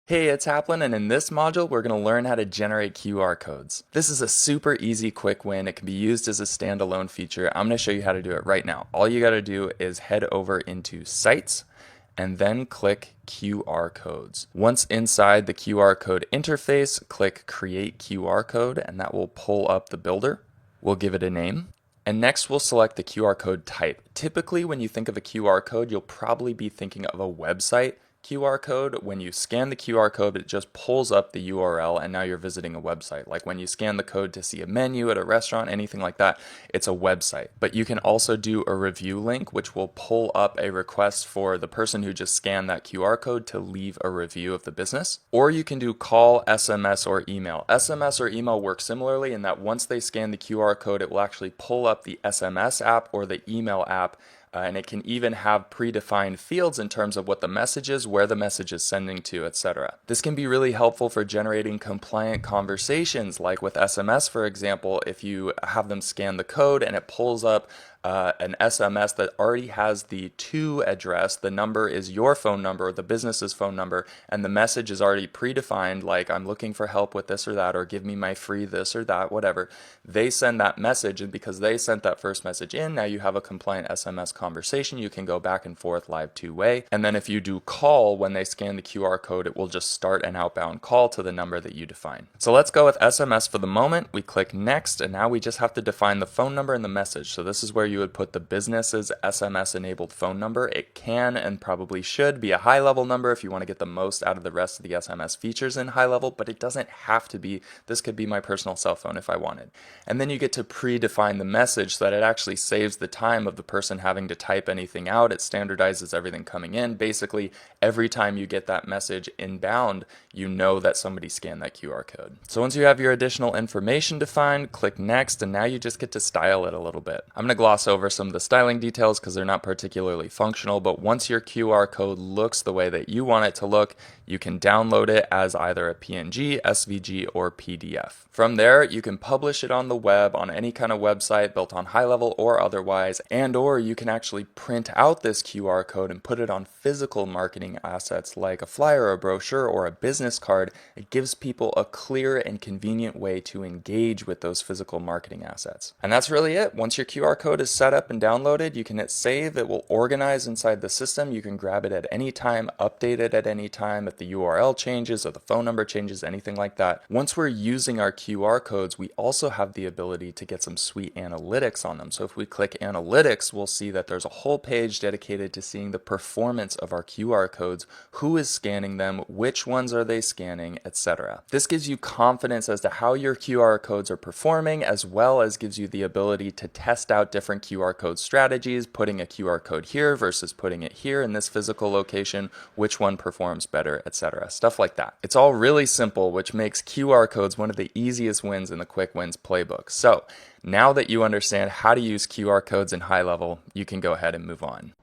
Hey, it's Haplin, and in this module, we're going to learn how to generate QR codes. This is a super easy quick win. It can be used as a standalone feature. I'm going to show you how to do it right now. All you got to do is head over into Sites and then click QR codes. Once inside the QR code interface, click Create QR Code, and that will pull up the builder. We'll give it a name. And next we'll select the QR code type. Typically when you think of a QR code, you'll probably be thinking of a website QR code. When you scan the QR code, it just pulls up the URL and now you're visiting a website. Like when you scan the code to see a menu at a restaurant, anything like that, it's a website. But you can also do a review link, which will pull up a request for the person who just scanned that QR code to leave a review of the business. Or you can do call, SMS, or email. SMS or email work similarly in that once they scan the QR code, it will actually pull up the SMS app or the email app. And it can even have predefined fields in terms of what the message is, where the message is sending to, etc. This can be really helpful for generating compliant conversations, like with SMS, for example. If you have them scan the code and it pulls up an SMS that already has the to address, the number is your phone number, the business's phone number, and the message is already predefined, like I'm looking for help with this or that, or give me my free this or that, whatever. They send that message, and because they sent that first message in, now you have a compliant SMS conversation. You can go back and forth live two-way. And then if you do call, when they scan the QR code, it will just start an outbound call to the number that you define. So let's go with SMS for the moment. We click next, and now we just have to define the phone number and the message. So this is where you would put the business's SMS enabled phone number. It can and probably should be a high level number if you want to get the most out of the rest of the SMS features in high level, but it doesn't have to be. This could be my personal cell phone if I wanted. And then you get to predefine the message so that it actually saves the time of the person having to type anything out. It standardizes everything coming in. Basically, every time you get that message inbound, you know that somebody scanned that QR code. So once you have your additional information defined, click next, and now you just get to style it a little bit. I'm going to gloss over some of the styling details because they're not particularly functional, but once your QR code looks the way that you want it to look, you can download it as either a PNG, SVG, or PDF. From there, you can publish it on the web on any kind of website built on HighLevel or otherwise, or you can actually print out this QR code and put it on physical marketing assets like a flyer, a brochure, or a business card. It gives people a clear and convenient way to engage with those physical marketing assets. And that's really it. Once your QR code is set up and downloaded, you can hit save. It will organize inside the system. You can grab it at any time, update it at any time if the URL changes or the phone number changes, anything like that. Once we're using our QR codes, we also have the ability to get some sweet analytics on them. So if we click analytics, we'll see that there's a whole page dedicated to seeing the performance of our QR codes, who is scanning them, which ones are they scanning, etc. This gives you confidence as to how your QR codes are performing, as well as gives you the ability to test out different QR code strategies, putting a QR code here versus putting it here in this physical location, which one performs better, etc. Stuff like that. It's all really simple, which makes QR codes one of the easiest wins in the Quick Wins playbook. So now that you understand how to use QR codes in HighLevel, you can go ahead and move on.